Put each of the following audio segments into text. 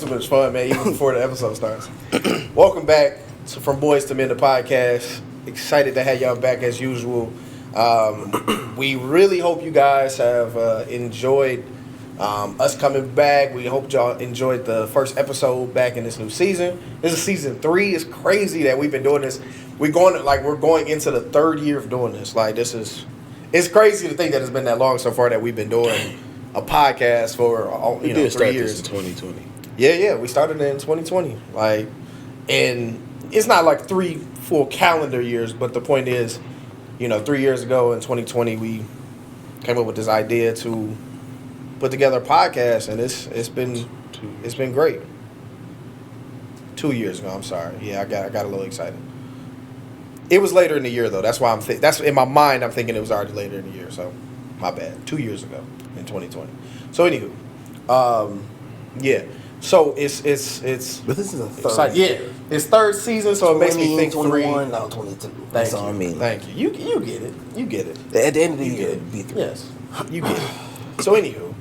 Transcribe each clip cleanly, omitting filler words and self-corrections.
too much fun, man, even before the episode starts. Welcome back to From Boys to Men, the podcast. Excited to have y'all back as usual. We really hope you guys have enjoyed us coming back. We hope y'all enjoyed the first episode back in this new season. This is season 3. It's crazy that we've been doing this. We're going into the 3rd year of doing this. Like, it's crazy to think that it's been that long so far that we've been doing a podcast for 3 years. In 2020. Yeah, we started in 2020. And it's not like 3 full calendar years, but the point is, 3 years ago in 2020, we came up with this idea to put together a podcast, and it's been great. 2 years ago, I'm sorry. Yeah, I got a little excited. It was later in the year though. That's why that's in my mind. I'm thinking it was already later in the year. So, my bad. 2 years ago in 2020. So anywho, yeah. So it's. But this is a third. Exciting. Yeah, it's 3rd season, so it makes me think 21, no, 22. That's all I mean. Thank you. You get it. You get it. At the end of the year, it'd be 3. Yes, you get it. So anywho,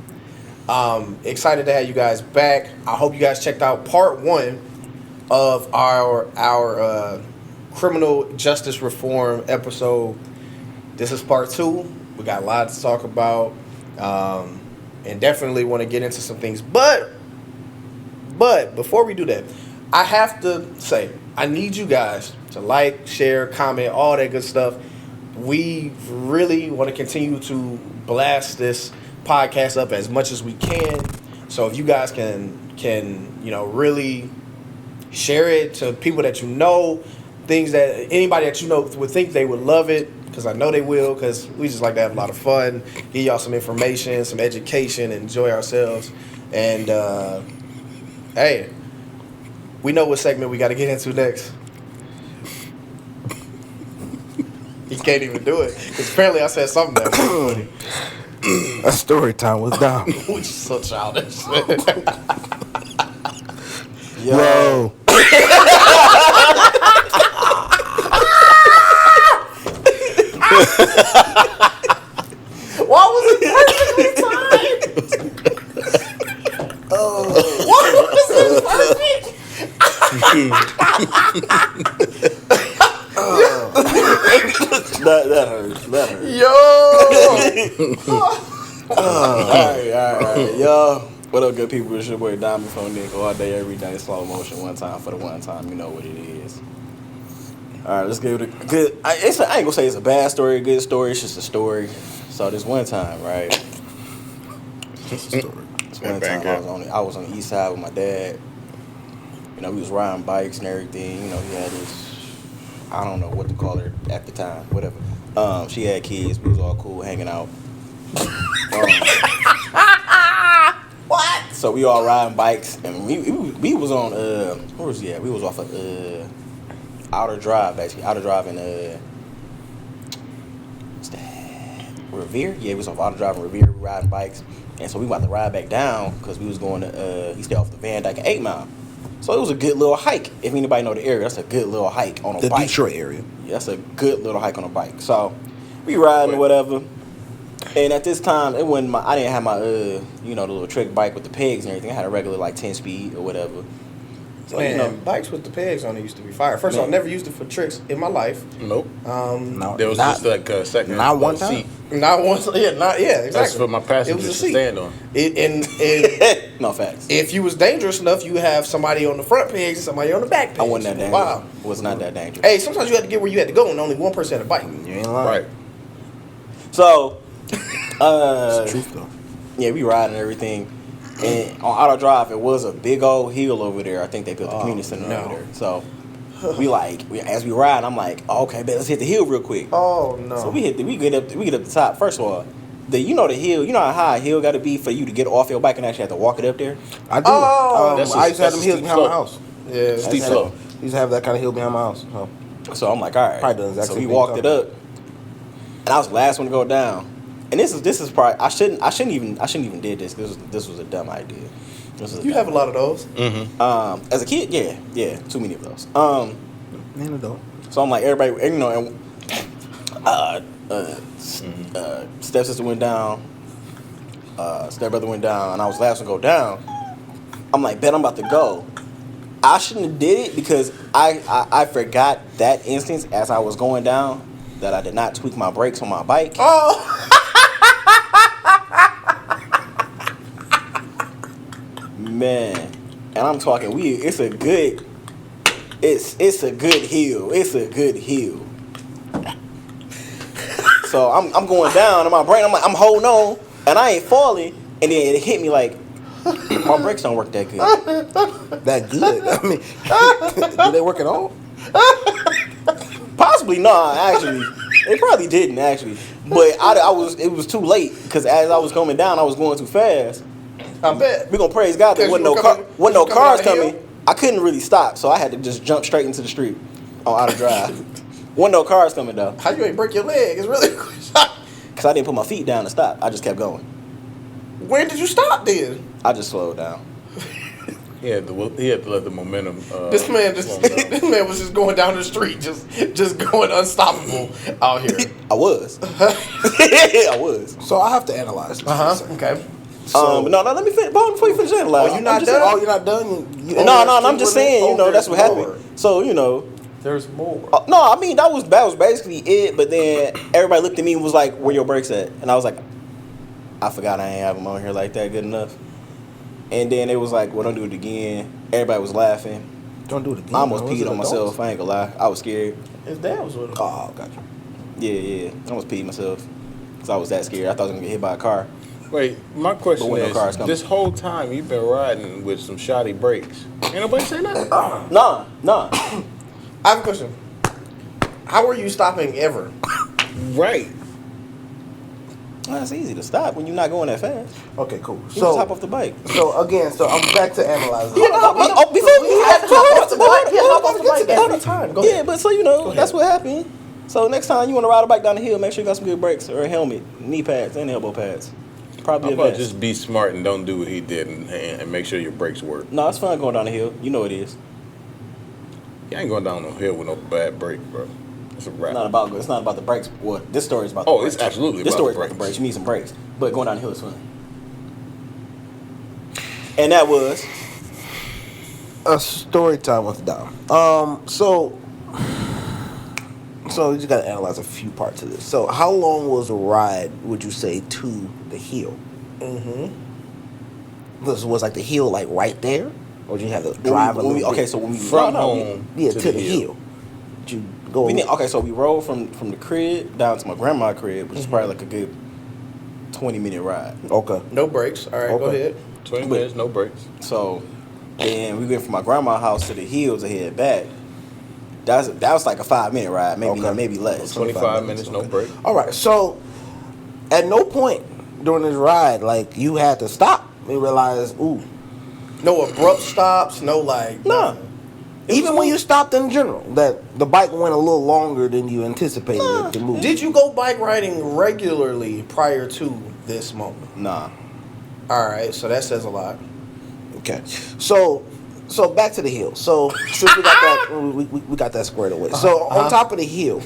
excited to have you guys back. I hope you guys checked out part 1 of our criminal justice reform episode. This is part 2. We got a lot to talk about, and definitely want to get into some things. But before we do that, I have to say, I need you guys to like, share, comment, all that good stuff. We really want to continue to blast this podcast up as much as we can. So if you guys can really share it to people that you know, things that anybody that you know would think they would love it, because I know they will, because we just like to have a lot of fun, give y'all some information, some education, enjoy ourselves. And hey, we know what segment we got to get into next. He can't even do it, because apparently I said something that was funny. A story time was down. Which is so childish. Yo. Why was it perfectly timed? Why was it perfect? That hurts. Yo! Alright. Yo, what up, good people? It's your boy Diamond from Nick. All day, every day, slow motion, one time for the one time. You know what it is. Alright, let's give it a good. I ain't gonna say it's a bad story, a good story. It's just a story. So this one time, right? Just a story. This one time I was on the east side with my dad. We was riding bikes and everything. He had this. I don't know what to call her at the time. Whatever. She had kids. We was all cool, hanging out. What? So we all riding bikes, and we was on where was he at? We was off of Outer Drive, basically. Outer Drive in what's that? Revere? Yeah, we was off Outer Drive in Revere, riding bikes, and so we about to ride back down because we was going to he stayed off the Van Dyke and 8 Mile. So it was a good little hike. If anybody know the area, that's a good little hike on a bike. The Detroit area. Yeah, that's a good little hike on a bike. So we riding or whatever. And at this time, I didn't have my the little trick bike with the pegs and everything. I had a regular 10 speed or whatever. So bikes with the pegs on it used to be fire. First of all, I never used it for tricks in my life. Nope. No, there was just like a second. Not one time. Seat. Not once. Yeah, exactly. That's for my passengers to stand on. No facts. If you was dangerous enough, you have somebody on the front pegs and somebody on the back pegs. I wasn't that dangerous. Wow. Was not that dangerous. Hey, sometimes you had to get where you had to go and only one person had a bike. You ain't lying. Right. So, It's the truth though. yeah, we riding and everything. And on Outer Drive, it was a big old hill over there. I think they built the community center over there. So as we ride, I'm like, okay, let's hit the hill real quick. Oh no! So we get up the top. First of all, the hill, how high a hill got to be for you to get off your bike and actually have to walk it up there. I do. Oh, I used to have them hills behind my house. Yeah, steep slope. Used to have that kind of hill behind my house. So I'm like, all right. Probably does So actually we walked it up, and I was the last one to go down. And this is probably I shouldn't even did this. This was a dumb idea. You have a lot of those. Mm-hmm. As a kid, yeah, too many of those. Man, adult. So I'm like, everybody, stepsister went down, stepbrother went down, and I was last to go down. I'm like, bet I'm about to go. I shouldn't have did it because I forgot that instance as I was going down that I did not tweak my brakes on my bike. Oh. Man, and I'm talking it's a good hill. It's a good hill. So I'm going down in my brain. I'm like, I'm holding on and I ain't falling. And then it hit me like, my brakes don't work that good. That good? I mean, do they work at all? Possibly not, actually. They probably didn't, actually. But it was too late because as I was coming down, I was going too fast. I bet. We're gonna praise God there wasn't no cars coming. I couldn't really stop, so I had to just jump straight into the street on out of drive. Wasn't no cars coming though. How you ain't break your leg? It's really Because I didn't put my feet down to stop. I just kept going. Where did you stop then? I just slowed down. He had to let the momentum. This man was just going down the street, just going unstoppable out here. I was. I was. So I have to analyze this. Okay. But no, let me finish. Before you finish analyzing. Oh, you not Just, done? oh, you're not done? No, I'm just saying, that's what more. happened. So, There's more. no, I mean that was basically it. But then everybody looked at me and was like, "Where your brakes at?" And I was like, "I forgot I ain't have them on here like that good enough." And then it was like, "Well, don't do it again." Everybody was laughing. Don't do it again. I almost Was peed it on adults? myself. I ain't gonna lie, I was scared. His dad was with him. Oh, gotcha. Yeah, I almost peed myself because I was that scared. I thought I was gonna get hit by a car. Wait, my question But when no is: cars come. this whole time you've been riding with some shoddy brakes. Ain't nobody say nothing. Nah. I have a question. How are you stopping ever? Right. Well, it's easy to stop when you're not going that fast. Okay, cool. You just hop off the bike. So again, I'm back to analyzing. Before we have to hop off the bike. Yeah, hop off the bike every time. Go Yeah, ahead. but so that's what happened. So next time you want to ride a bike down the hill, make sure you got some good brakes or a helmet, knee pads, and elbow pads. Probably How a about vest. just be smart and don't do what he did and make sure your brakes work. No, it's fun going down the hill. You know it is. You ain't going down no hill with no bad brake, bro. It's a wrap. It's not about the brakes. Well, this story is about the Oh, brakes. it's absolutely This about story the is about the brakes. brakes. You need some brakes. But going down the hill is fun. And that was A story time with Dom. So you just gotta analyze a few parts of this. So how long was the ride, would you say, to the hill? Was like the hill like right there? Or did you have to drive a little bit? okay, so when we From no, home Yeah, to the hill. Did you go so we rode from the crib down to my grandma's crib, which is probably like a good 20-minute ride. Okay. No brakes. All right, go Okay. ahead. 20 minutes, no brakes. So then we went from my grandma's house to the hills to head back. That was like a 5-minute ride, maybe Okay. maybe less. 25 minutes, no break. All right, so at no point during this ride, like, you had to stop and realize, ooh. No abrupt stops. No like. Nah. Even when you stopped in general, that the bike went a little longer than you anticipated it to move. Did you go bike riding regularly prior to this moment? Nah. All right, so that says a lot. Okay, so back to the hill. So since we got that, we got that squared away. So on top of the hill,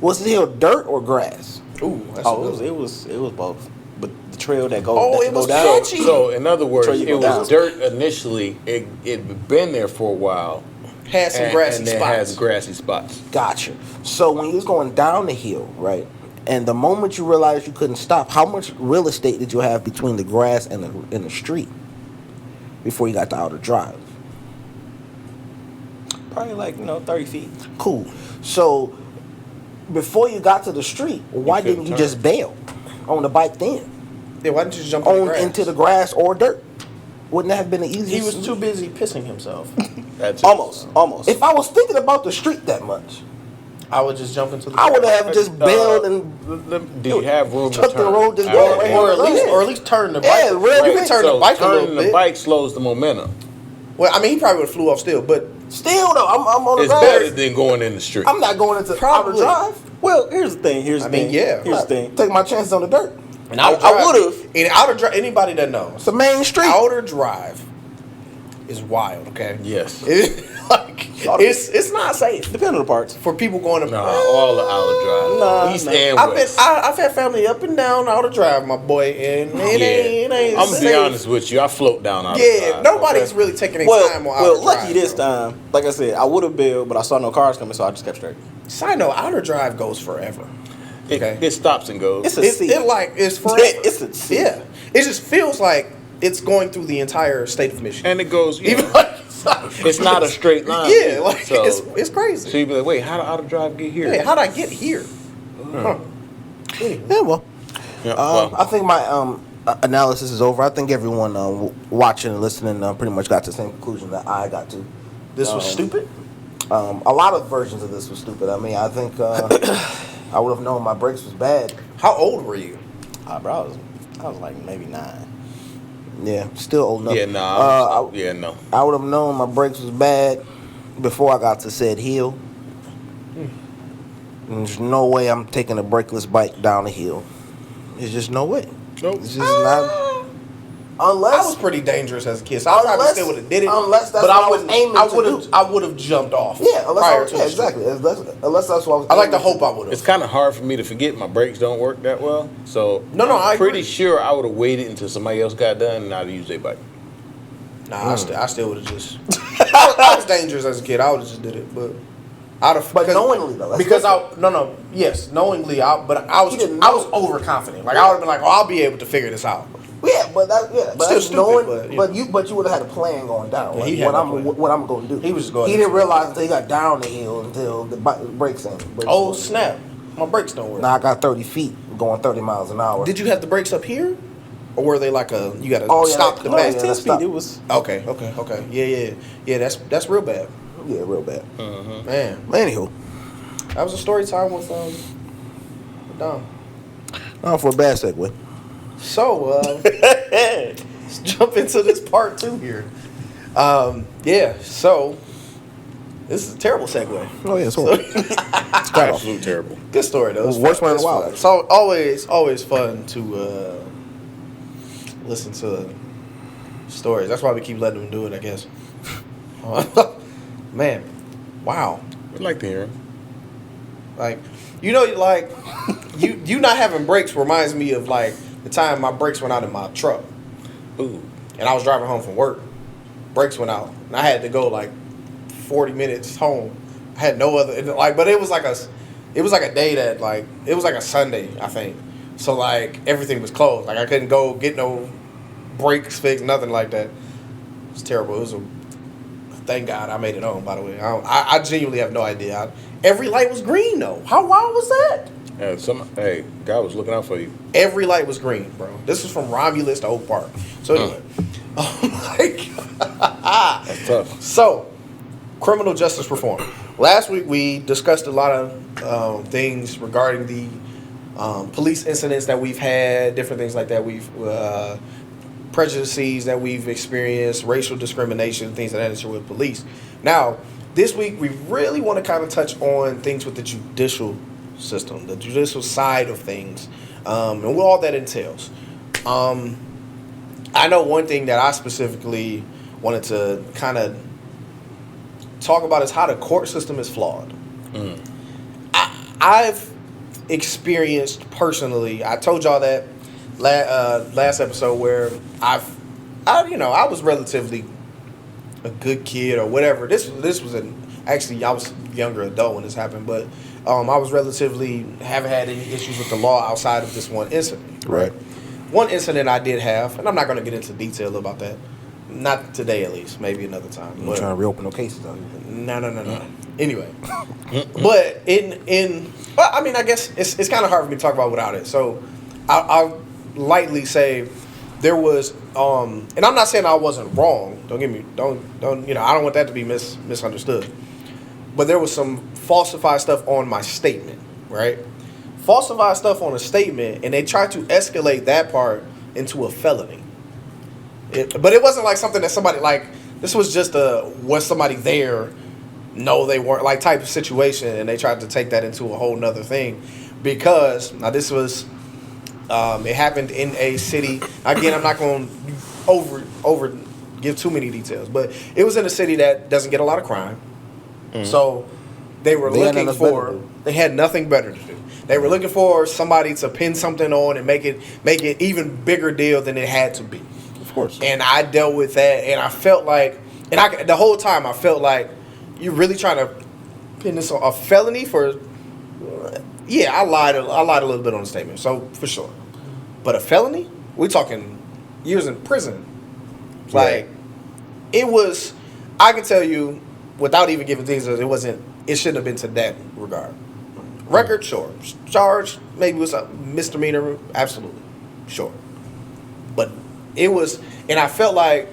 was the hill dirt or grass? Ooh, that's Oh, a good it was both. But the trail that goes Oh, that it you go was down. catchy. So in other words, Try you it go was down. dirt initially. It'd been there for a while. Had some grassy and then spots. has grassy spots. Gotcha. So when you was going down the hill, right, and the moment you realized you couldn't stop, how much real estate did you have between the grass and the street before you got to outer drive? Probably like 30 feet. Cool. So before you got to the street, why couldn't didn't you turn. just bail on the bike then? Yeah, why didn't you just jump on the On grass? into the grass or dirt? Wouldn't that have been the easiest? He was too busy pissing himself. That's it. Almost. If I was thinking about the street that much, I would just jump into the. I would have just bailed and Do you have room to Took the turn? road just I going don't right know. here. or at least turn the bike. Yeah, real you quick. can turn the bike a little turning the bit. bike slows the momentum. Well, I mean, he probably would have flew off still, but still though, I'm on the It's grass. better than going in the street. I'm not going into Probably. outer drive. Well, here's the thing. I mean, yeah. Here's the thing. Take my chances on the dirt. And I would've. In outer drive, anybody that knows, It's a main street. outer drive is wild. Okay. Yes. It's not safe Depending on the parts. for people going to. Nah, all the Outer Drive. Nah, East nah. and West. I've had family up and down Outer Drive, my boy, and it ain't I'm gonna be safe. honest with you. I float down Outer Yeah, Drive. nobody's okay? really taking their Well, time on Outer Drive. lucky this bro. time. Like I said, I would have bailed, but I saw no cars coming, so I just kept straight. Side note, Outer Drive goes forever. Okay. It stops and goes. It's a It's sea. it's forever. It's a sea. Yeah. It just feels like it's going through the entire state of Michigan. and it goes. You Even know, like, it's not a straight line. yeah, like so, it's crazy. So you be like, wait, how did Outer Drive get here? Hey, how'd I get here? Huh. Anyway. Yeah, well, Yeah, well, I think my analysis is over. I think everyone watching and listening pretty much got to the same conclusion that I got to. This was stupid. A lot of versions of this was stupid. I mean, I think I would have known my brakes was bad. How old were you? Bro, I was like maybe 9. Yeah, still old enough. yeah, nah. I, no. I would have known my brakes was bad before I got to said hill. And there's no way I'm taking a brakeless bike down a hill. There's just no way. Nope. It's just not. Unless I was pretty dangerous as a kid, so I probably still would have did it. Unless that's but what I I was would aiming to do. I would have jumped off. Yeah, unless prior I, to yeah, the street. exactly. Unless that's what I was. I like to aiming hope do. I would It's have. kind of hard for me to forget my brakes don't work that well. So No, I I'm pretty agree. sure I would have waited until somebody else got done and I'd use their bike. Nah, I still would have just. I was dangerous as a kid. I would have just did it, but I'd have. But knowingly, though, that's because different. yes, knowingly. But I was He didn't I was know. overconfident. Like I would have been like, oh, I'll be able to figure this out. Yeah, but that Still that's stupid, knowing. but, you But you would have had a plan going down. Yeah, Like, he had no plan. what I'm going to do. He was just going He to didn't do realize until he got down the hill until the brakes in. Oh snap! My brakes don't work. Now I got 30 feet going 30 miles an hour. Did you have the brakes up here, or were they like a you got to Oh, yeah, stop that- the no, back? yeah, 10 that's speed, stop. it was. Okay. Yeah. That's real bad, Yeah, real bad. man. Anywho, That was a story time with Dom. for a bad segue. So let's jump into this part 2 here. Yeah. So this is a terrible segue. Oh yeah, so it's cut off. Absolute terrible. Good story though. It was Worst fun. one in a while. It's always fun to listen to stories. That's why we keep letting them do it, I guess. Man, wow. We'd like to hear him. Like you not having brakes reminds me of like the time my brakes went out in my truck, Ooh. and I was driving home from work. Brakes went out, and I had to go like 40 minutes home. I had no other but it was like a day that like it was like a Sunday, I think. So like everything was closed. Like I couldn't go get no brakes fixed, nothing like that. It was terrible. It was thank God I made it home. By the way, I genuinely have no idea. Every light was green though. How wild was that? Yeah, hey, God was looking out for you. Every light was green, bro. This was from Romulus to Oak Park. So anyway, oh my God. That's tough. So, criminal justice reform. Last week we discussed a lot of things regarding the police incidents that we've had, different things like that. We've prejudices that we've experienced, racial discrimination, things of that nature with police. Now, this week we really want to kind of touch on things with the judicial system, the judicial side of things, and what all that entails. I know one thing that I specifically wanted to kind of talk about is how the court system is flawed. I've experienced personally, I told y'all that last episode where I was relatively a good kid or whatever. This was actually I was a younger adult when this happened, but I was relatively haven't had any issues with the law outside of this one incident. Right. One incident I did have, and I'm not going to get into detail about that. Not today, at least. Maybe another time. I'm But trying to reopen no cases out here. no. Anyway, but I mean, I guess it's kind of hard for me to talk about without it. So I'll lightly say there was, and I'm not saying I wasn't wrong. Don't I don't want that to be misunderstood. But there was some falsified stuff on my statement, right? Falsified stuff on a statement, and they tried to escalate that part into a felony. But it wasn't like something that somebody like. This was just was somebody there? No, they weren't, like type of situation, and they tried to take that into a whole nother thing, because now this was, it happened in a city. Again, I'm not going to over give too many details, but it was in a city that doesn't get a lot of crime. So they were They had looking nothing better for. to do. They had nothing better to do. They were looking for somebody to pin something on and make it even bigger deal than it had to be. Of course. And I dealt with that, and I felt like, the whole time I felt like, you really trying to pin this on a felony for? Yeah, I lied a little bit on the statement, so for sure. But a felony? We're talking years in prison. Like, it was. I can tell you, without even giving details, it wasn't. It shouldn't have been to that regard. Record, sure. Charge, maybe it was a misdemeanor, absolutely, sure. But it was, and I felt like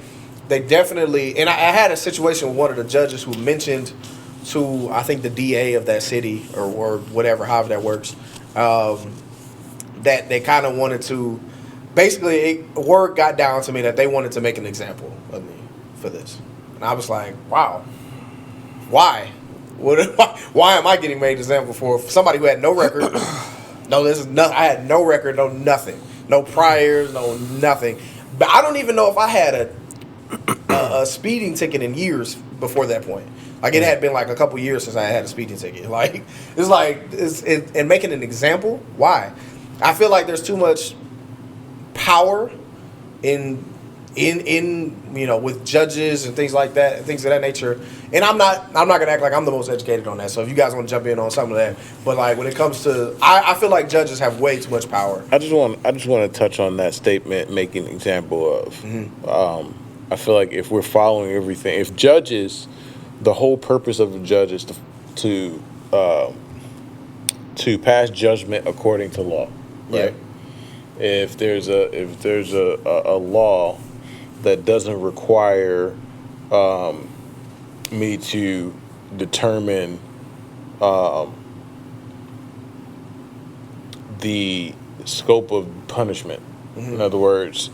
they definitely, and I had a situation with one of the judges who mentioned to, I think, the DA of that city or whatever, however that works, that they kind of wanted to, basically, word got down to me that they wanted to make an example of me for this. And I was like, wow, why? Why am I getting made an example for somebody who had no record? No, this is nothing. I had no record, no nothing, no priors, no nothing. But I don't even know if I had a speeding ticket in years before that point. Like, it had been like a couple years since I had a speeding ticket. Like, and making an example. Why? I feel like there's too much power in with judges and things like that, things of that nature. And I'm not gonna act like I'm the most educated on that. So if you guys want to jump in on some of that, but like when it comes to, I feel like judges have way too much power. I just want to touch on that statement, making an example of. I feel like if we're following everything, if judges, the whole purpose of a judge is to pass judgment according to law, right? Yeah. If there's a law that doesn't require me to determine the scope of punishment. In other words,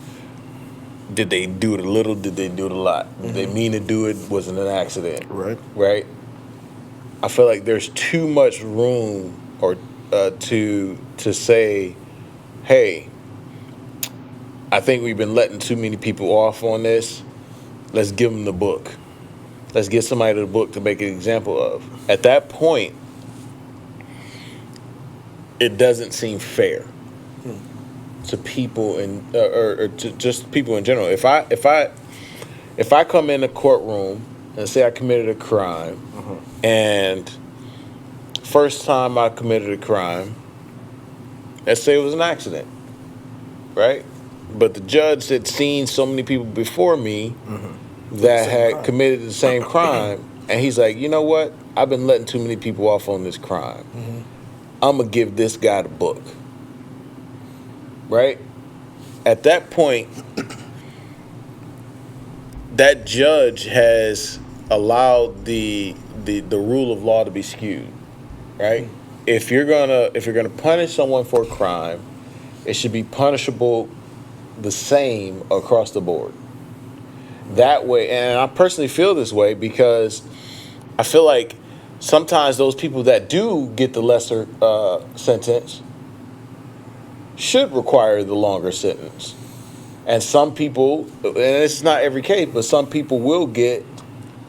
did they do it a little? Did they do it a lot? Did they mean to do it? Was it an accident? Right? I feel like there's too much room to say, hey, I think we've been letting too many people off on this. Let's give them the book. Let's get somebody the book to make an example of. At that point, it doesn't seem fair to people or to just people in general. If I come in a courtroom and say I committed a crime, and first time I committed a crime, let's say it was an accident, right? But the judge had seen so many people before me that had committed the same crime, and he's like, you know what? I've been letting too many people off on this crime. I'm gonna give this guy the book. Right? At that point, that judge has allowed the rule of law to be skewed. Right? If you're gonna punish someone for a crime, it should be punishable the same across the board. That way, and I personally feel this way because I feel like sometimes those people that do get the lesser sentence should require the longer sentence. And some people, and it's not every case, but some people will get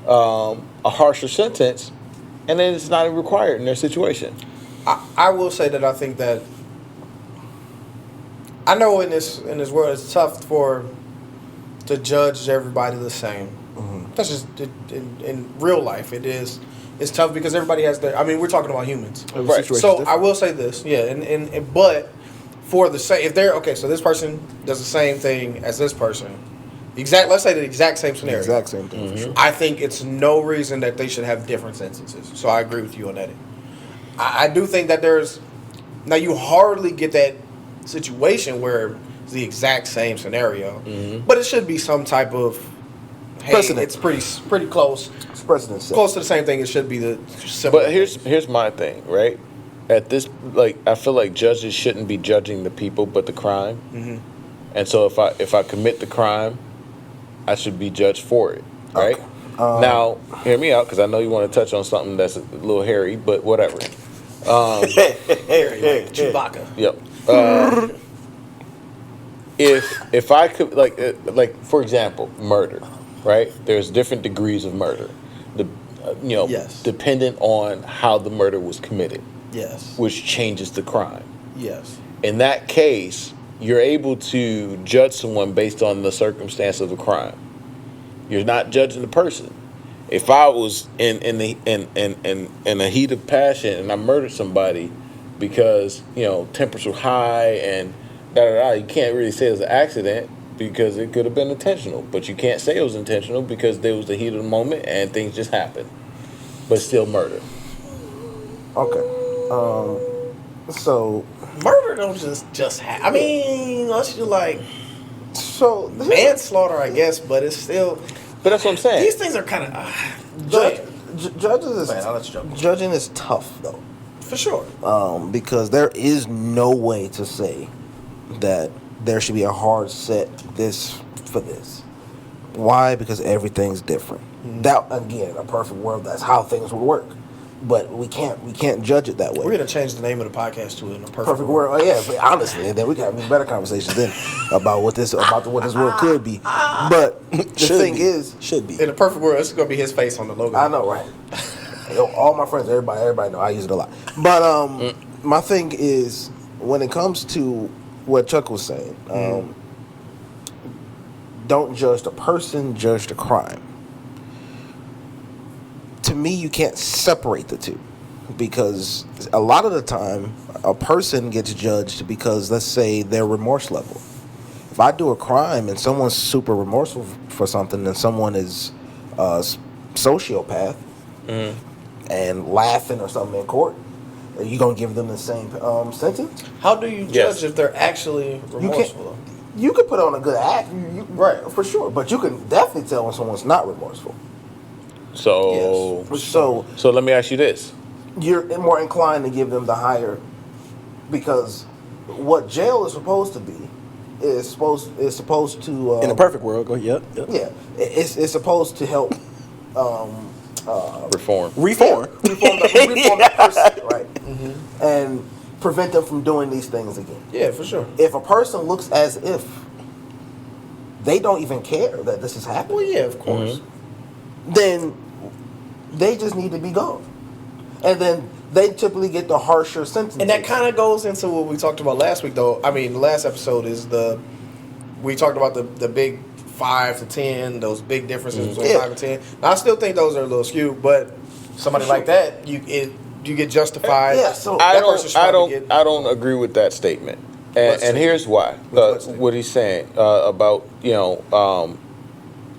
a harsher sentence, and then it's not required in their situation. I will say that I think that I know in this world it's tough to judge everybody the same. That's just in real life. It's tough because everybody has their. I mean, we're talking about humans, Right. So I will say this, yeah, and but for the same, if they're okay, so this person does the same thing as this person, let's say the exact same scenario, Exact same thing for sure. I think it's no reason that they should have different sentences. So I agree with you on that. I do think that now you hardly get that situation where it's the exact same scenario, but it should be some type of precedent. It's pretty close. It's precedent set. Close to the same thing. It should be the similar. But here's my thing, right? At this, like, I feel like judges shouldn't be judging the people, but the crime. And so if I commit the crime, I should be judged for it, right? Okay. Now, hear me out, because I know you want to touch on something that's a little hairy, but whatever. Chewbacca. Yep. If I could, like for example, murder, right? There's different degrees of murder, Yes. dependent on how the murder was committed, Yes. which changes the crime. Yes. In that case, you're able to judge someone based on the circumstance of the crime. You're not judging the person. If I was in a heat of passion and I murdered somebody because tempers were high and you can't really say it was an accident because it could have been intentional. But you can't say it was intentional because there was the heat of the moment and things just happened. But still murder. Okay. So Murder don't just happen. I mean, unless you like this- manslaughter, I guess, but it's still. But that's what I'm saying. These things are kind of. Judging is tough though, For sure. because there is no way to say that there should be a hard set this for this. Why? Because everything's different. That again, a perfect world, that's how things would work. But we can't judge it that way. We're gonna change the name of the podcast to "In a Perfect, Perfect world. Oh yeah, but honestly, and then we can have better conversations then about what this world could be. But the thing is, should be. In a perfect world, it's gonna be his face on the logo. I know, right? Yo, all my friends, everybody know I use it a lot. But my thing is, when it comes to what Chuck was saying, don't judge the person, judge the crime. To me, you can't separate the two, because a lot of the time, a person gets judged because, let's say, their remorse level. If I do a crime and someone's super remorseful for something, and someone is a sociopath and laughing or something in court, are you gonna give them the same sentence? How do you Yes. judge if they're actually remorseful? You could put on a good act, Right. for sure, but you can definitely tell when someone's not remorseful. So, So so let me ask you this. you're more inclined to give them the higher, because what jail is supposed to be is supposed to In a perfect world, go yep. yeah, it's supposed to help Reform. Reform. reform the person, right, and prevent them from doing these things again. Yeah, for sure. If a person looks as if they don't even care that this is happening, Well, yeah, of course. then they just need to be gone. And then they typically get the harsher sentences. And that kind of goes into what we talked about last week, though. I mean, the last episode is we talked about the big 5 to 10, those big differences between 5 and 10. Now, I still think those are a little skewed, but somebody like that, you get justified. Yeah, so I that person's trying to get. I don't agree with that statement, and here's why. What he's saying about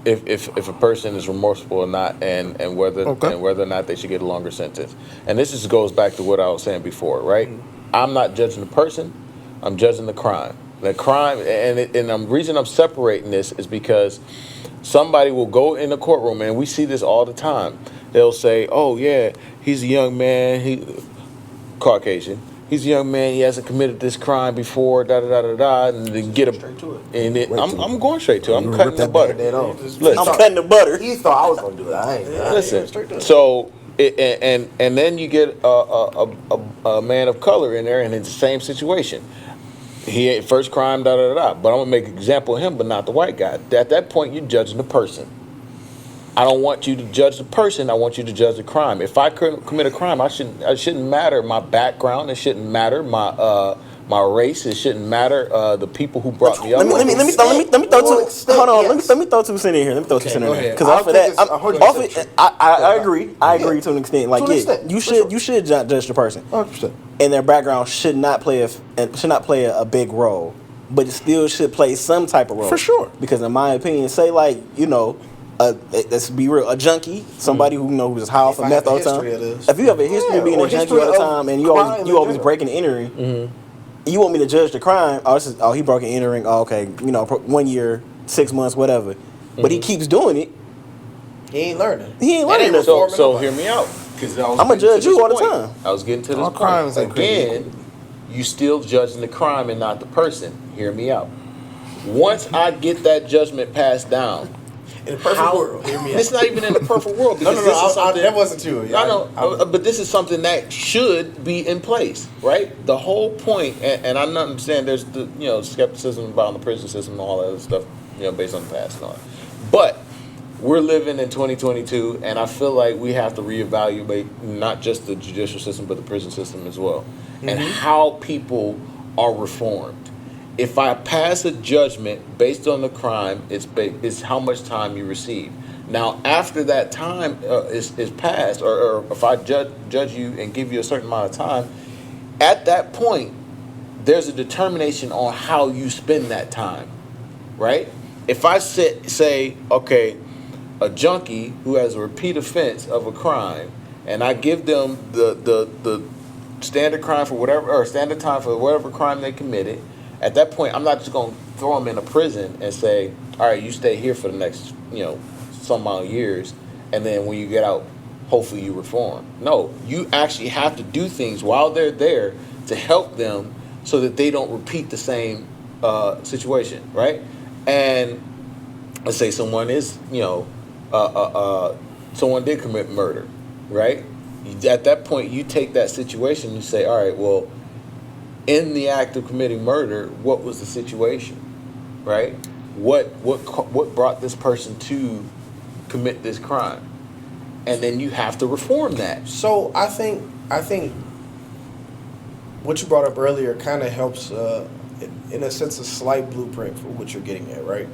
if a person is remorseful or not, and whether or not they should get a longer sentence. And this just goes back to what I was saying before, right? I'm not judging the person, I'm judging the crime. The crime, and the reason I'm separating this is because somebody will go in the courtroom, and we see this all the time. They'll say, "Oh yeah, he's a young man, he Caucasian. He's a young man. He hasn't committed this crime before. Da da da da da." And then get him. Straight to it. And I'm going straight to it. I'm You cutting rip the that butter. Band-Aid off. Listen. I'm cutting the butter. He thought I was gonna do it. I ain't. Listen. straight to it. So and then you get a man of color in there, and it's the same situation. He ain't first crime, da da da da. But I'm gonna make an example of him, but not the white guy. At that point, you're judging the person. I don't want you to judge the person. I want you to judge the crime. If I commit a crime, it shouldn't matter my background. It shouldn't matter my race. It shouldn't matter the people who brought me up. Let me throw two. Hold on. Let me throw 2 cents in here. Let me throw 2 cents in go there. ahead. Because I off of think that, it's 100% I agree. I agree to an extent. Like To an yeah, extent, you for should sure. you should judge the person, 100%. and their background should not play a big role, but it still should play some type of role For sure. Because in my opinion, say like let's be real, a junkie, somebody who who's high off If of I meth have a all the history of time. this. If you have a history of being or a junkie history all the of time, and crime in you always general. breaking and entering. You want me to judge the crime? Oh, he broke and entering. Oh, okay, 1 year, 6 months, whatever. But he keeps doing it. He ain't learning. He ain't That learning. So hear me out, because I'ma judge you all the time. I was getting to this All point. crimes ain't created Again, you still judging the crime and not the person. Hear me out. Once I get that judgment passed down, In a perfect world, hear me out. it's not even in a perfect world. No, Because no, this is no. something, That wasn't you. but this is something that should be in place, right? The whole point, and I understand there's the skepticism about the prison system and all that other stuff, based on the past and all that. But we're living in 2022, and I feel like we have to reevaluate not just the judicial system, but the prison system as well, and how people are reformed. If I pass a judgment based on the crime, it's how much time you receive. Now, after that time is passed, or if I judge you and give you a certain amount of time, at that point, there's a determination on how you spend that time, right? If I say, okay, a junkie who has a repeat offense of a crime, and I give them the standard crime for whatever, or standard time for whatever crime they committed, at that point, I'm not just going to throw them in a prison and say, all right, you stay here for the next, some amount of years, and then when you get out, hopefully you reform. No, you actually have to do things while they're there to help them so that they don't repeat the same situation, right? And let's say someone is, someone did commit murder, right? At that point, you take that situation and you say, all right, well, in the act of committing murder, what was the situation, right? What brought this person to commit this crime? And then you have to reform that. So I think what you brought up earlier kind of helps, in a sense, a slight blueprint for what you're getting at, right?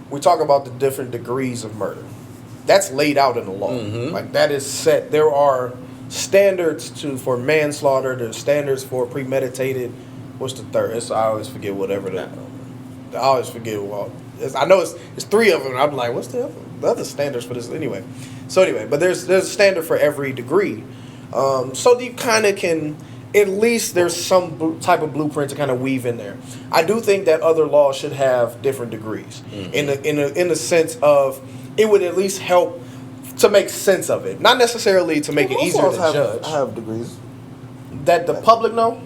We talk about the different degrees of murder. That's laid out in the law. Like, that is set. There are standards for manslaughter. There's standards for premeditated. What's the third? I always forget whatever I always forget. Well, I know it's three of them. And I'm like, what's the other standards for this anyway? But there's a standard for every degree. So you kind of can, at least there's some type of blueprint to kind of weave in there. I do think that other laws should have different degrees in the sense of it would at least help to make sense of it, not necessarily to make it easier to judge. I have degrees that the public know.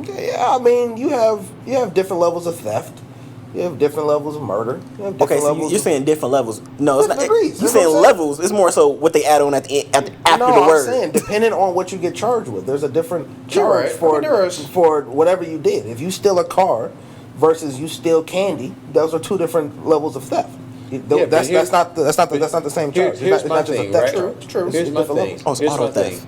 Yeah, I mean, you have different levels of theft. You have different levels of murder. You have different levels you're saying different levels. No, it's not. Degrees. You're saying levels. It's more so what they add on at the after the word. I'm saying depending on what you get charged with. There's a different charge for whatever you did. If you steal a car versus you steal candy, those are two different levels of theft. That's not the same charge. Here's my thing, right? True. Here's my thing. Here's my thing.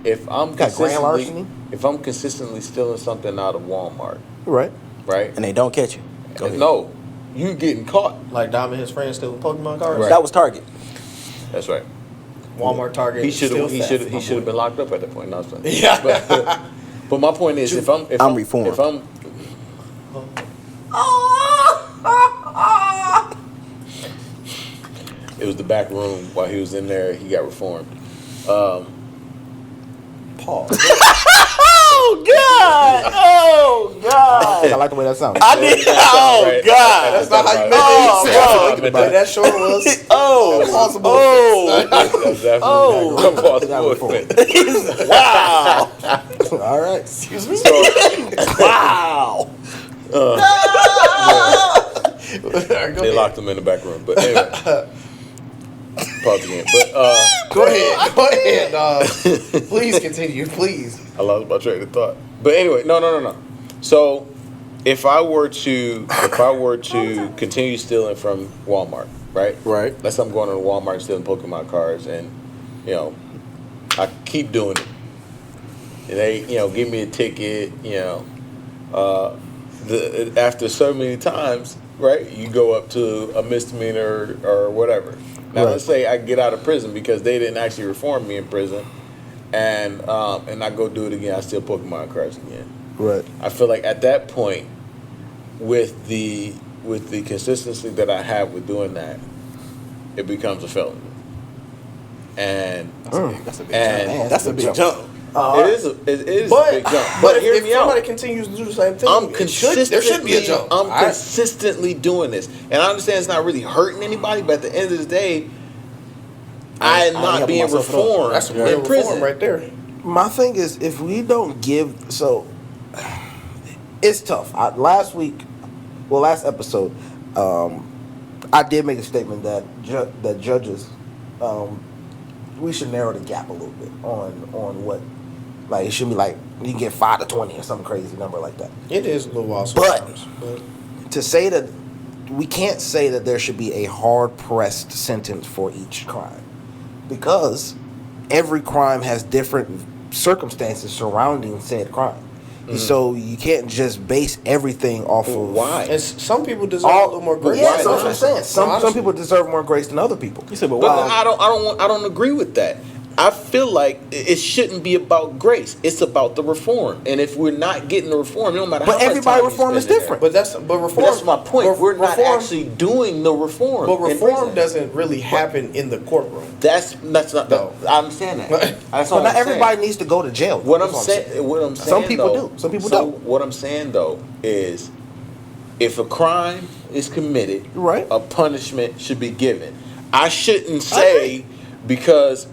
If I'm consistently stealing something out of Walmart, right, and they don't catch you, no, you getting caught. Like Dom and his friends stealing Pokemon cards. Right. That was Target. That's right. Walmart, Target. He should have been locked up at that point. No, yeah. But my point is, if I'm reformed. If I'm it was the back room while he was in there. He got reformed. Pause. Oh God! I like the way that sounds. I did. Oh right. God! That's not how you make it. bro. That sure was. Impossible. Wow! All right. Excuse me. So, wow! They locked him in the back room. But anyway, pause again. But Go ahead. Please continue, please. I lost my train of thought. But anyway, no. So, if I were to continue stealing from Walmart, right? Right. Let's say I'm going to Walmart and stealing Pokemon cards, and I keep doing it. And they give me a ticket. After so many times, right? You go up to a misdemeanor or whatever. Now, let's say I get out of prison because they didn't actually reform me in prison, and I go do it again. I steal Pokemon cards again. Right. I feel like at that point, with the consistency that I have with doing that, it becomes a felony. And That's a big jump. That's a big jump. it is a big jump. But hear if me out. somebody continues to do the same thing, there should be a jump. I'm consistently doing this, and I understand it's not really hurting anybody. But at the end of the day, I am not being reformed. That's in prison right there. My thing is, if we don't give, it's tough. Last episode, I did make a statement that judges, we should narrow the gap a little bit on what, like, it should be like you can get 5 to 20 or some crazy number like that. It is a little wild But sometimes. But to say that we can't say that there should be a hard pressed sentence for each crime, because every crime has different circumstances surrounding said crime. So you can't just base everything off of Why? And some people deserve a little more grace. Yeah, Why that's what I'm not? saying. Some Honestly. people deserve more grace than other people. You said, but But why? I don't agree with that. I feel like it shouldn't be about grace. It's about the reform. And if we're not getting the reform, no matter how But much everybody time we reform spend is in there. different. But reform. That's my point. But We're not reform- actually doing the reform. But in reform prison. doesn't really happen in the courtroom. That's not. No. I understand that. That's all But not I'm everybody saying. needs to go to jail. What I'm That's saying. What I'm saying. Some people though, do. Some people so don't. What I'm saying though is, if a crime is committed, Right. a punishment should be given. I shouldn't say because.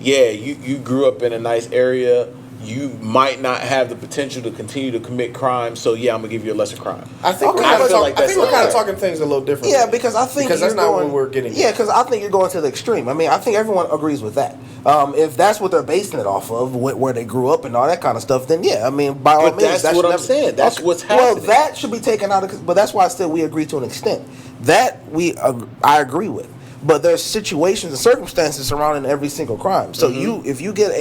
Yeah, you grew up in a nice area. You might not have the potential to continue to commit crime, so yeah, I'm gonna give you a lesser crime. I think Okay, we're kind I of feel like that's we're kind of unfair. talking things a little different. Yeah, because I think because that's you're not going, what we're getting. Yeah, at. because I think you're going to the extreme. I mean, I think everyone agrees with that. If that's what they're basing it off of, where they grew up and all that kind of stuff, then yeah, I mean, by all But means, that's what I'm saying. That's what's Well, happening. that should be taken out of. But that's why I said we agree to an extent. That I agree with. But there's situations and circumstances surrounding every single crime. So if you get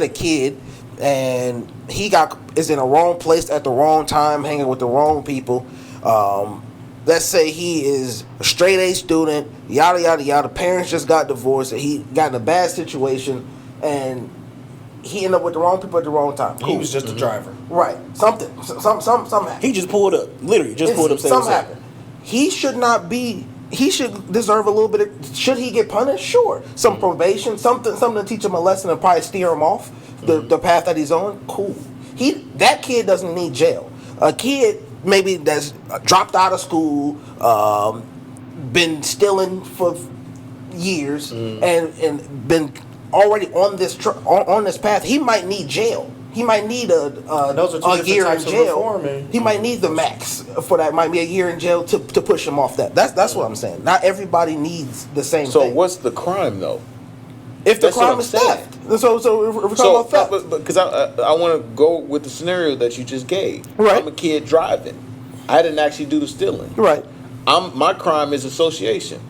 a kid and he is in the wrong place at the wrong time, hanging with the wrong people. Let's say he is a straight A student, yada yada yada. Parents just got divorced, and he got in a bad situation, and he ended up with the wrong people at the wrong time. He was just a driver. Right. Something happened. He just pulled up. Literally, just pulled up. Something happened. He should not be. He should deserve a little bit of. Should he get punished? Sure. Some probation, something to teach him a lesson and probably steer him off the path that he's on. Cool. That kid doesn't need jail. A kid maybe that's dropped out of school, been stealing for years, and been already on this on this path. He might need jail. He might need Those are two a different year in types of jail. reforming. He might need the max for that. Might be a year in jail to push him off that. That's what I'm saying. Not everybody needs the same So thing. what's the crime though? If the that's what crime I'm is saying. theft? So if we're talking So, about theft. because I want to go with the scenario that you just gave. Right. I'm a kid driving. I didn't actually do the stealing. Right. My crime is association.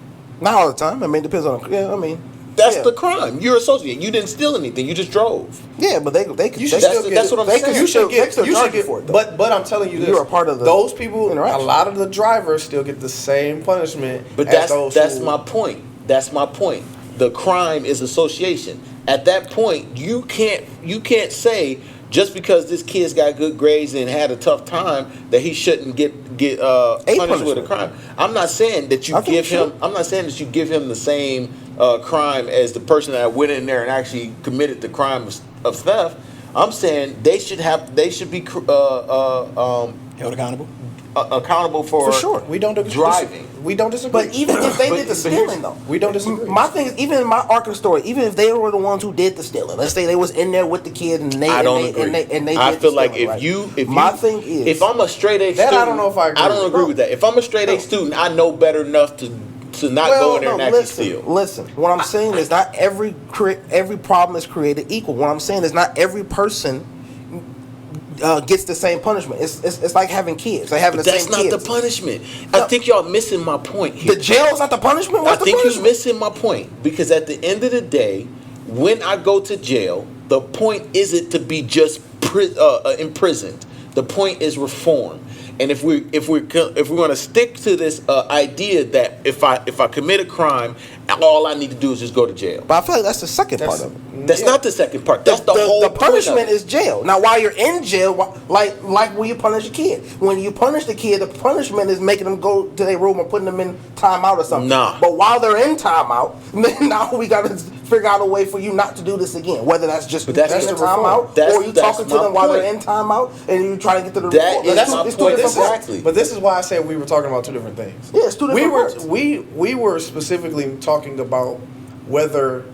Not all the time. I mean, it depends on. Yeah, I mean. That's yeah. the crime. You're associating. You didn't steal anything. You just drove. Yeah, but they could. You should they still could- get. that's what I'm they saying. could You still- should get. they could You should charge you get. for it, though. But I'm telling you this. You're a part of the those people. interaction. A lot of the drivers still get the same punishment. But as those that's who- my point. That's my point. The crime is association. At that point, you can't say just because this kid's got good grades and had a tough time that he shouldn't get punished with a punishment. crime. I'm not saying that you I think give you him. should. I'm not saying that you give him the same crime as the person that went in there and actually committed the crime of theft. I'm saying they should be Held accountable. accountable for sure. We don't disagree. driving. We don't disagree. But even if they did the stealing, though, we don't disagree. My thing is, even in my Arkansas story, even if they were the ones who did the stealing, let's say they was in there with the kid and they, I don't and they, agree. and they I did feel the like stealing, if my thing is, if I'm a straight A That student, I don't know if I agree I don't with. agree with that. If I'm a straight A student, I know better enough to not go in there and actually steal. Listen, what I'm saying is not every problem is created equal. What I'm saying is not every person gets the same punishment. It's like having kids. Like having But the that's same not kids. the punishment. I think y'all missing my point here. The jail's not the punishment. I What's the think you're punishment? missing my point because at the end of the day, when I go to jail, the point isn't to be just imprisoned. The point is reform. And if we're going to stick to this idea that if I commit a crime, all I need to do is just go to jail. But I feel like that's the second part of it. That's not the second part. That's the whole The point of punishment it. is jail. Now, while you're in jail, like when you punish a kid, when you punish the kid, the punishment is making them go to their room or putting them in timeout or something. Nah. But while they're in timeout, then now we got to figure out a way for you not to do this again. Whether that's just that's taking the the timeout, reform. or you That's talking to my them while they're point. in timeout, and you trying to get to the That reform. is That's my it's two point. different parts. Exactly. But this is why I said we were talking about two different things. Yeah, it's two different parts. We were specifically talking about whether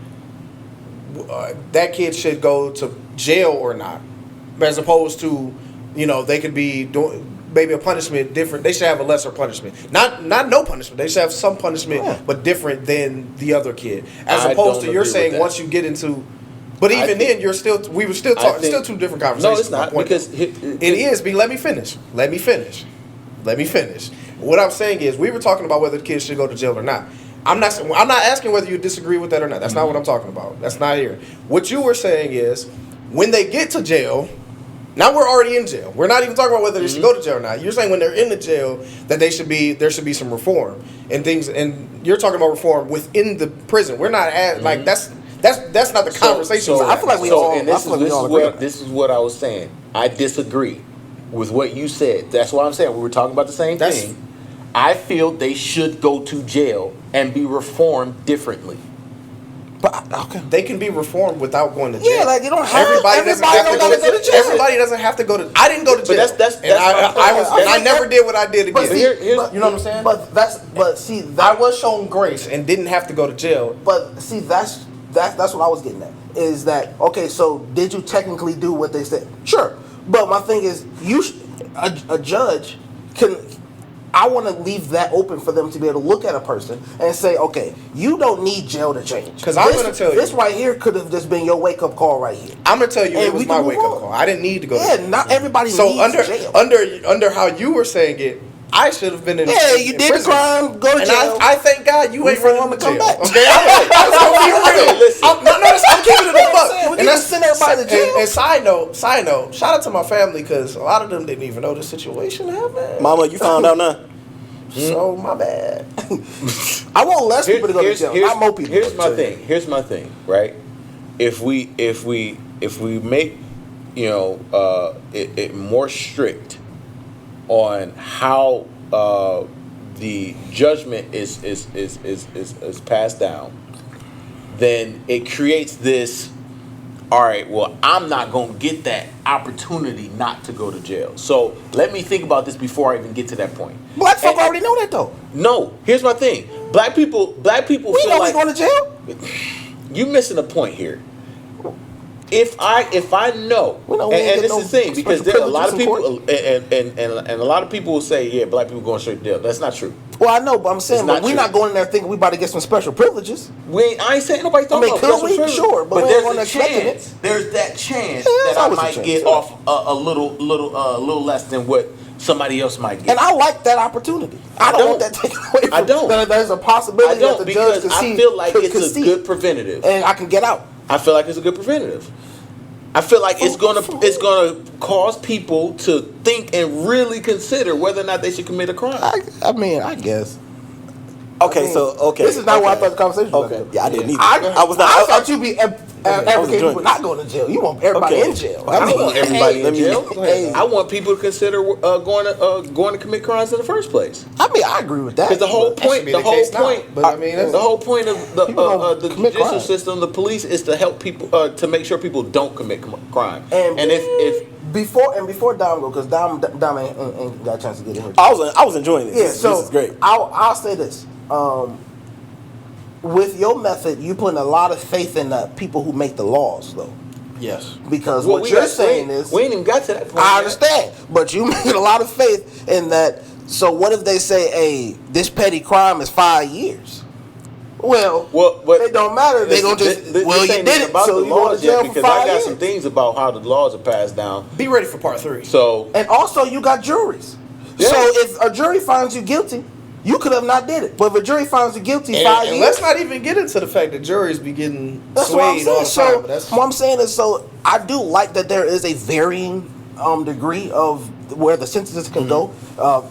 that kid should go to jail or not, as opposed to, they could be doing maybe a punishment different. They should have a lesser punishment, not no punishment. They should have some punishment, Yeah. but different than the other kid. As I opposed don't to you're agree with saying that. once you get into But even then, we were still talking. Still two different conversations. No, it's not because it is. Let me finish. What I'm saying is, we were talking about whether the kids should go to jail or not. I'm not asking whether you disagree with that or not. That's not what I'm talking about. That's not here. What you were saying is, when they get to jail, now we're already in jail. We're not even talking about whether they should go to jail or not. You're saying when they're in the jail that there should be some reform and things. And you're talking about reform within the prison. We're not like that's not the conversation. I feel like we all. This is what I was saying. I disagree with what you said. That's what I'm saying. We were talking about the same thing. I feel they should go to jail and be reformed differently. But okay, they can be reformed without going to jail. Yeah, like you don't have everybody doesn't have to go to jail. Everybody doesn't have to go to. I didn't go to jail. But I never did what I did again. See, you know what I'm saying? I was shown grace and didn't have to go to jail. But see, that's what I was getting at. Is that okay? So did you technically do what they said? Sure, but my thing is, a judge can. I want to leave that open for them to be able to look at a person and say, okay, you don't need jail to change. Because I'm going to tell you. This right here could have just been your wake-up call right here. I'm going to tell you it was my wake-up call. I didn't need to go to jail. Yeah, not everybody needs jail. Under how you were saying it, I should have been in Yeah, you did the crime, go to jail. I thank God you ain't running to jail. Come back. Okay? I'm going to be real. Listen. I'm keeping it a buck. And that's send everybody to jail. And side note, shout out to my family because a lot of them didn't even know the situation happened. Mama, you found out now? So my bad. I want less people to go to jail, not more people. Here's my thing. Right? If we make it more strict on how the judgment is passed down, then it creates this. All right, well, I'm not going to get that opportunity not to go to jail. So let me think about this before I even get to that point. Black folk already know that, though. No, here's my thing. Black people we feel know like we going to jail. You missing a point here. If I know, and this is the thing, because there are a lot of people, and a lot of people will say, yeah, black people going straight to jail. That's not true. Well, I know, but I'm saying, we're not going in there thinking we about to get some special privileges. I ain't saying nobody talking about special privileges. Sure, but there's a chance. There's that chance that I might get off a little less than what somebody else might get. And I like that opportunity. I don't want that taken away from I don't. There's a possibility that the judge can see. I feel like it's a good preventative. And I can get out. I feel like it's a good preventative. I feel like it's gonna cause people to think and really consider whether or not they should commit a crime. I mean, I guess. Okay, this is not what I thought the conversation was. Okay, yeah, I didn't either. I thought you'd be advocating people not going to jail. You want everybody in jail. I don't want everybody in jail. I want people to consider going to commit crimes in the first place. I mean, I agree with that. Because the whole point of the judicial system, the police, is to help people to make sure people don't commit crime. And if before Dom go, because Dom ain't got a chance to get in here. I was enjoying this. Yeah, this is great. I'll say this. With your method, you putting a lot of faith in the people who make the laws, though. Yes. Because what you're saying is... We ain't even got to that point. I understand. But you make a lot of faith in that. So what if they say, hey, this petty crime is 5 years? Well, it don't matter. They're going to just... you did it, so you go to jail for 5 years. Because I got some things about how the laws are passed down. Be ready for part 3. And also, you got juries. Yeah. So if a jury finds you guilty... You could have not did it, but if a jury finds you guilty 5 years, let's not even get into the fact that juries be getting swayed all the time. What I'm saying is, I do like that there is a varying degree of where the sentences can go,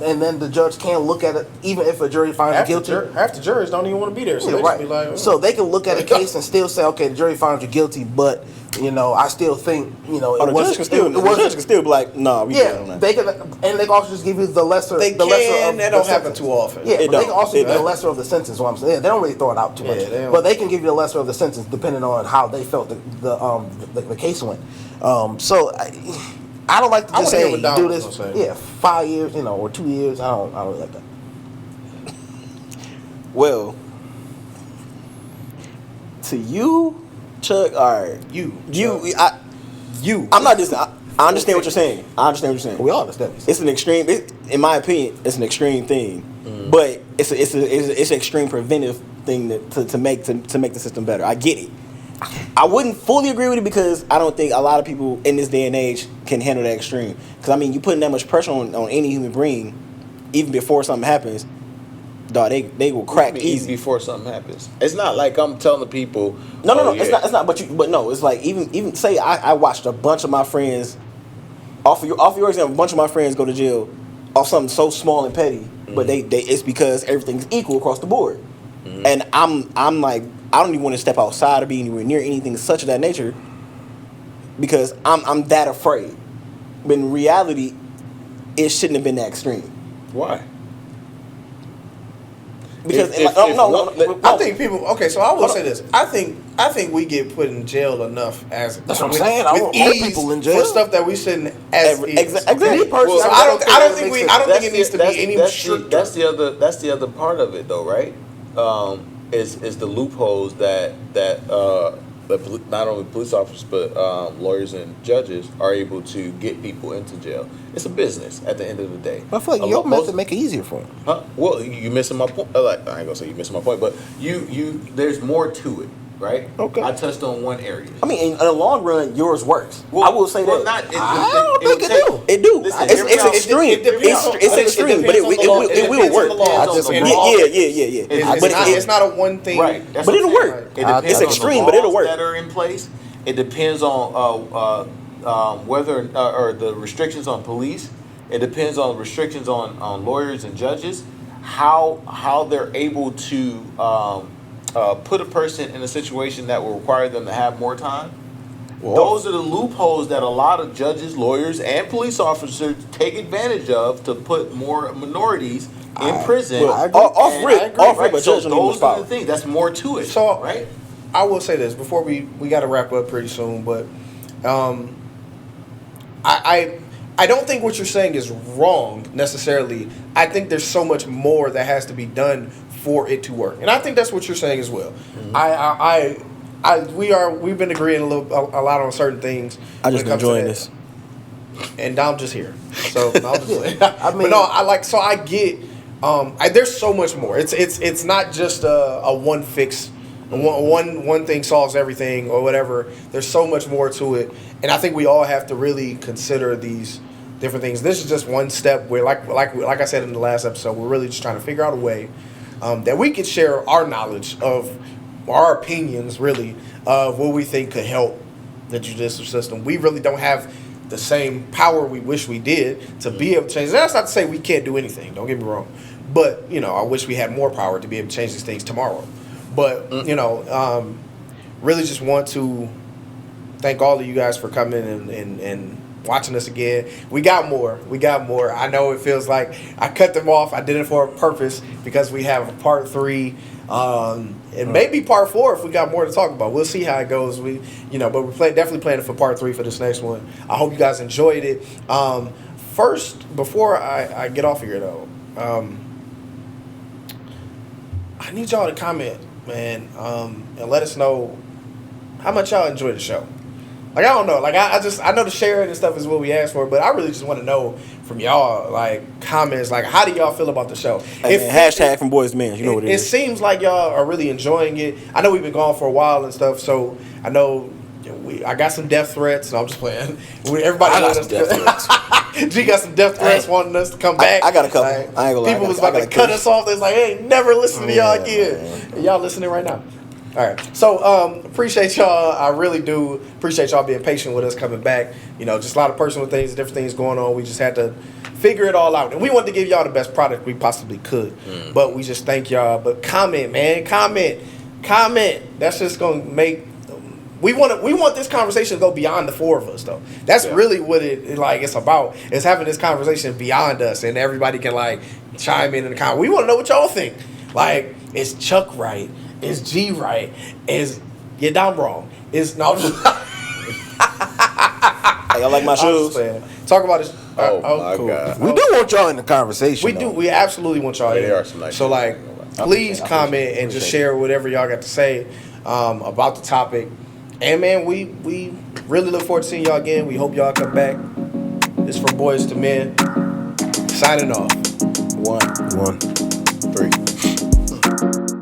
and then the judge can look at it, even if a jury finds you guilty. Half the juries don't even want to be there, so they just be like, so they can look at a case and still say, okay, the jury finds you guilty, but I still think the judge can still be like, nah, we can't on that. They can, and they can also just give you the lesser. They that don't happen too often. Yeah, but they can also give you the lesser of the sentence. What I'm saying, they don't really throw it out too much, but they can give you the lesser of the sentence depending on how they felt the case went. So I don't like to just say do this. Yeah, 5 years, or 2 years. I don't really like that. Well, to you, Chuck, all right. I'm not just. I understand what you're saying. We all understand. It's an extreme. In my opinion, it's an extreme thing, but it's an extreme preventive thing to make the system better. I get it. I wouldn't fully agree with it because I don't think a lot of people in this day and age can handle that extreme. Because I mean, you putting that much pressure on any human being, even before something happens, dog, they will crack easy before something happens. It's not like I'm telling the people. No, yeah. It's not. But no, it's like even say I watched a bunch of my friends off of your example, a bunch of my friends go to jail off something so small and petty, but they it's because everything's equal across the board, and I'm like I don't even want to step outside or be anywhere near anything such of that nature because I'm that afraid. But in reality, it shouldn't have been that extreme. Why? Because I think people. Okay, so I will say this. I think we get put in jail enough as that's what I'm saying. I want more people in jail for stuff that we shouldn't. Exactly. Well, I don't think it needs to be any stricter. That's the other part of it, though, right? Is the loopholes that not only police officers but lawyers and judges are able to get people into jail. It's a business at the end of the day. I feel like your method make it easier for them. Huh? Well, you missing my point. Like I ain't gonna say you missing my point, but you there's more to it, right? Okay. I touched on one area. I mean, in the long run, yours works. I will say that. I don't think it do. It do. Listen, It's extreme. It's extreme, but it will work. Yeah. It's not a one thing. Right. But it'll work. It's extreme, but it'll work. That are in place. It depends on whether or the restrictions on police. It depends on restrictions on lawyers and judges. How they're able to put a person in a situation that will require them to have more time. Whoa. Those are the loopholes that a lot of judges, lawyers, and police officers take advantage of to put more minorities in prison. Off rip, but so those are the things. That's more to it. So, right? I will say this before we got to wrap up pretty soon, but I don't think what you're saying is wrong necessarily. I think there's so much more that has to be done for it to work, and I think that's what you're saying as well. We've been agreeing a lot on certain things. I just enjoying this, and I'm just here. So I'm just I mean, but no, I get. There's so much more. It's not just a one fix. One thing solves everything or whatever. There's so much more to it, and I think we all have to really consider these different things. This is just one step where, like I said in the last episode, we're really just trying to figure out a way that we can share our knowledge of our opinions, really, of what we think could help the judicial system. We really don't have the same power we wish we did to be able to change. That's not to say we can't do anything. Don't get me wrong, but I wish we had more power to be able to change these things tomorrow. But, really just want to thank all of you guys for coming and watching us again. We got more. I know it feels like I cut them off. I did it for a purpose because we have a part 3 and maybe part 4 if we got more to talk about. We'll see how it goes. But we're definitely planning for part 3 for this next one. I hope you guys enjoyed it. First, before I get off of here, though, I need y'all to comment, man, and let us know how much y'all enjoy the show. Like, I don't know. Like, I know the sharing and stuff is what we asked for, but I really just want to know from y'all, like, comments, like, how do y'all feel about the show? Hashtag from Boys to Men. You know what it is. It seems like y'all are really enjoying it. I know we've been gone for a while and stuff, so I know I got some death threats. No, I'm just playing. Everybody got some death threats. G got some death threats wanting us to come back. I got a couple. Like, I ain't gonna lie. People was about to cut us off. They was like, hey, never listen to y'all again. And y'all listening right now. All right. So, appreciate y'all. I really do appreciate y'all being patient with us coming back. Just a lot of personal things, different things going on. We just had to figure it all out. And we wanted to give y'all the best product we possibly could. But we just thank y'all. But comment, man. Comment. That's just going to make... We want this conversation to go beyond the 4 of us, though. That's really what it's about. Is having this conversation beyond us, and everybody can chime in the comment. We want to know what y'all think. Like, is Chuck right? Is G right? Dom wrong? No. Hey, y'all like my shoes? Talk about this. My cool. God. We do want y'all in the conversation. We do. We absolutely want y'all in. There are some nice so please comment and just share whatever y'all got to say about the topic. And man, we really look forward to seeing y'all again. We hope y'all come back. This is from Boys to Men. Signing off. 1, 1, 3.